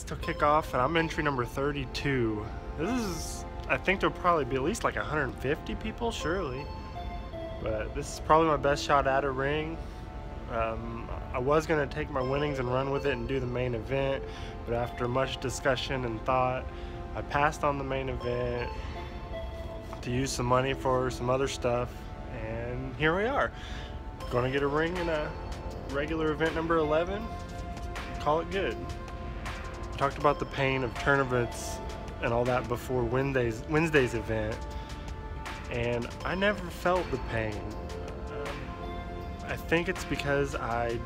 To kick off, and I'm entry number 32. This is, I think there'll probably be at least like 150 people, surely. But this is probably my best shot at a ring. I was going to take my winnings and run with it and do the main event, but after much discussion and thought, I passed on the main event to use some money for some other stuff, and here we are. Gonna get a ring in a regular event number 11, call it good. Talked about the pain of tournaments and all that before Wednesday's event, and I never felt the pain. I think it's because I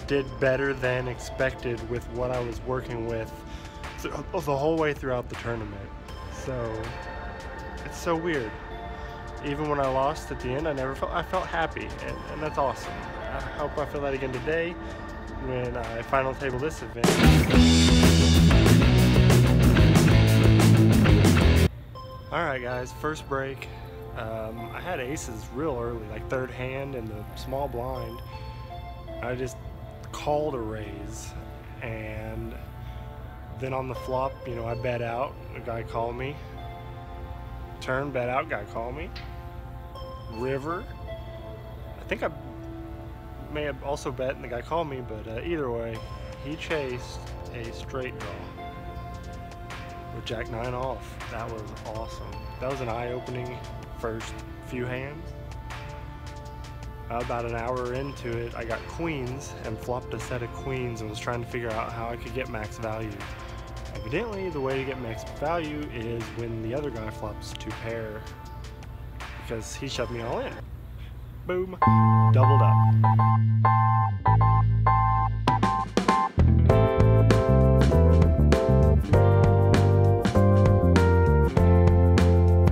did better than expected with what I was working with the whole way throughout the tournament. So it's so weird. Even when I lost at the end, I felt happy, and that's awesome. I hope I feel that again today when I final table this event. Alright guys, first break. I had aces real early, like third hand in the small blind. I just called a raise, and then on the flop, you know, I bet out, a guy called me. Turn, bet out, guy called me. River. I think I may have also bet and the guy called me, but either way, he chased a straight draw with Jack 9 off. That was awesome. That was an eye-opening first few hands. About an hour into it, I got queens and flopped a set of queens and was trying to figure out how I could get max value. Evidently, the way to get max value is when the other guy flops 2 pair, because he shoved me all in. Boom, doubled up.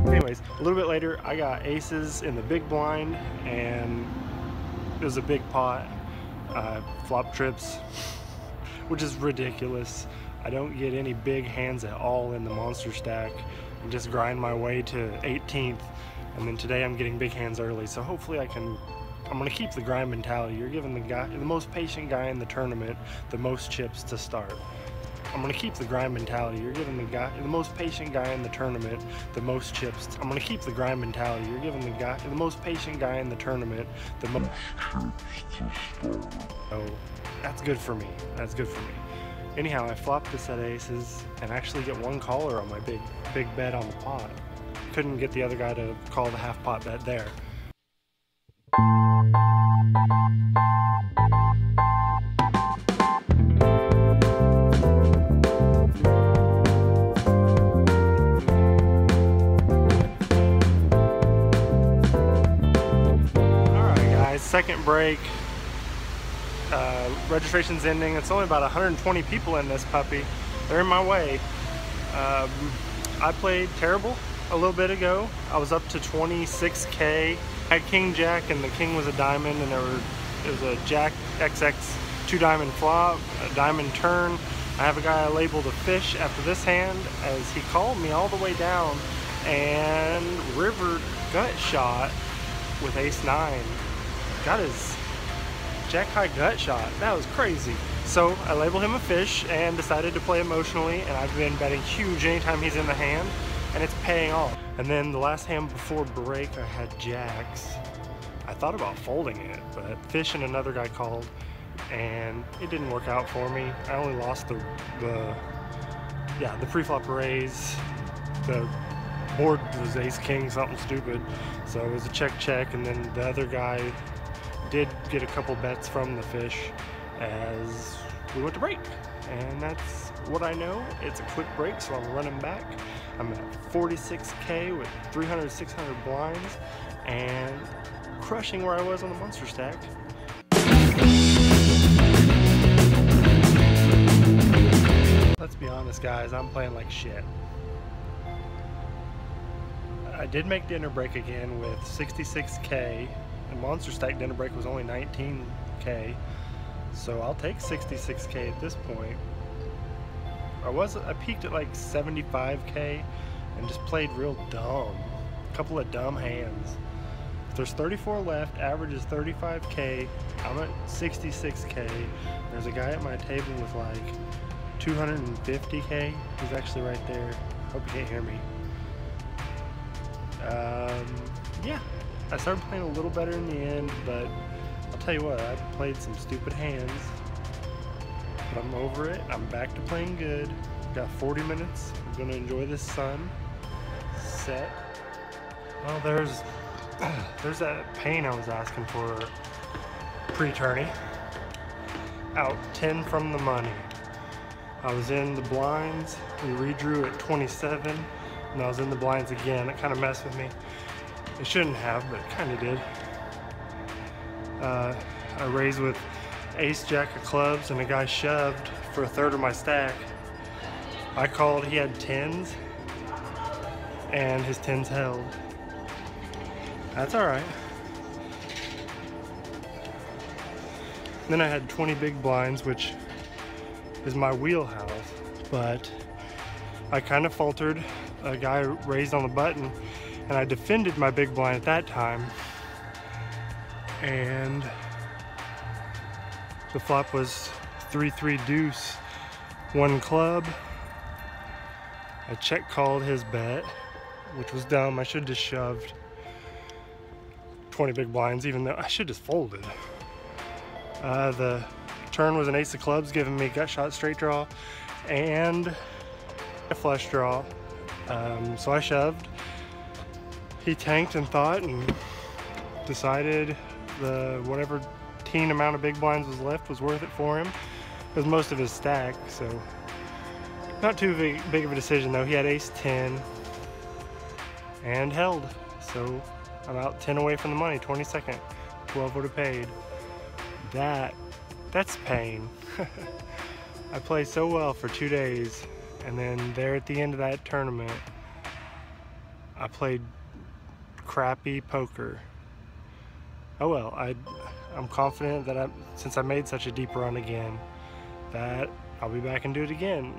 Anyways, a little bit later, I got aces in the big blind, and it was a big pot. Flop trips, which is ridiculous. I don't get any big hands at all in the monster stack. I just grind my way to 18th, and then today I'm getting big hands early, so hopefully I'm gonna keep the grind mentality. You're giving the most patient guy in the tournament the most chips to start. I'm gonna keep the grind mentality. You're giving the most patient guy in the tournament the most chips. I'm gonna keep the grind mentality. You're giving the most patient guy in the tournament the most chips to start. So that's good for me. That's good for me. Anyhow, I flopped the set of aces and actually get one caller on my big bet on the pot. Couldn't get the other guy to call the half pot bet there. Alright guys, second break. Registration's ending. It's only about 120 people in this puppy. They're in my way. I played terrible a little bit ago. I was up to 26K. I had king jack and the king was a diamond, and it was a jack XX 2 diamond flop, a diamond turn. I have a guy I labeled a fish after this hand as he called me all the way down and river gut shot with ace 9. Got his jack high gut shot. That was crazy. So I labeled him a fish and decided to play emotionally, and I've been betting huge anytime he's in the hand, and it's paying off. And then the last hand before break, I had jacks. I thought about folding it, but fish and another guy called, and it didn't work out for me. I only lost the pre-flop raise. The board was ace king, something stupid, so it was a check, and then the other guy did get a couple bets from the fish as we went to break, and that's what I know. It's a quick break, so I'm running back. I'm at 46K with 300, 600 blinds, and crushing where I was on the monster stack. Let's be honest guys, I'm playing like shit. I did make dinner break again with 66K. The monster stack dinner break was only 19K, so I'll take 66K at this point. I peaked at like 75K and just played real dumb. A couple of dumb hands. If there's 34 left, average is 35K. I'm at 66K. There's a guy at my table with like 250K. He's actually right there. Hope you can't hear me. Yeah, I started playing a little better in the end, but I'll tell you what, I played some stupid hands. But I'm over it. I'm back to playing good. Got 40 minutes. I'm gonna enjoy this sun set. Well, there's that pane I was asking for pre-tourney. Out 10 from the money. I was in the blinds. We redrew at 27, and I was in the blinds again. It kind of messed with me. It shouldn't have, but it kind of did. I raised with ace jack of clubs, and a guy shoved for a third of my stack. I called. He had 10s, and his 10s held. That's all right. Then I had 20 big blinds, which is my wheelhouse, but I kind of faltered. A guy raised on the button, and I defended my big blind at that time, and the flop was 3-3 deuce, one club. I check called his bet, which was dumb. I should have just shoved 20 big blinds, even though I should have just folded. The turn was an ace of clubs, giving me gut shot straight draw and a flush draw. So I shoved. He tanked and thought and decided the whatever teen amount of big blinds was left was worth it for him. It was most of his stack, so not too big of a decision though. He had ace 10 and held. So I'm out 10 away from the money, 22nd. 12 would have paid. That's pain. I played so well for 2 days, and then there at the end of that tournament, I played crappy poker. Oh well, I'm confident that since I made such a deep run again, that I'll be back and do it again.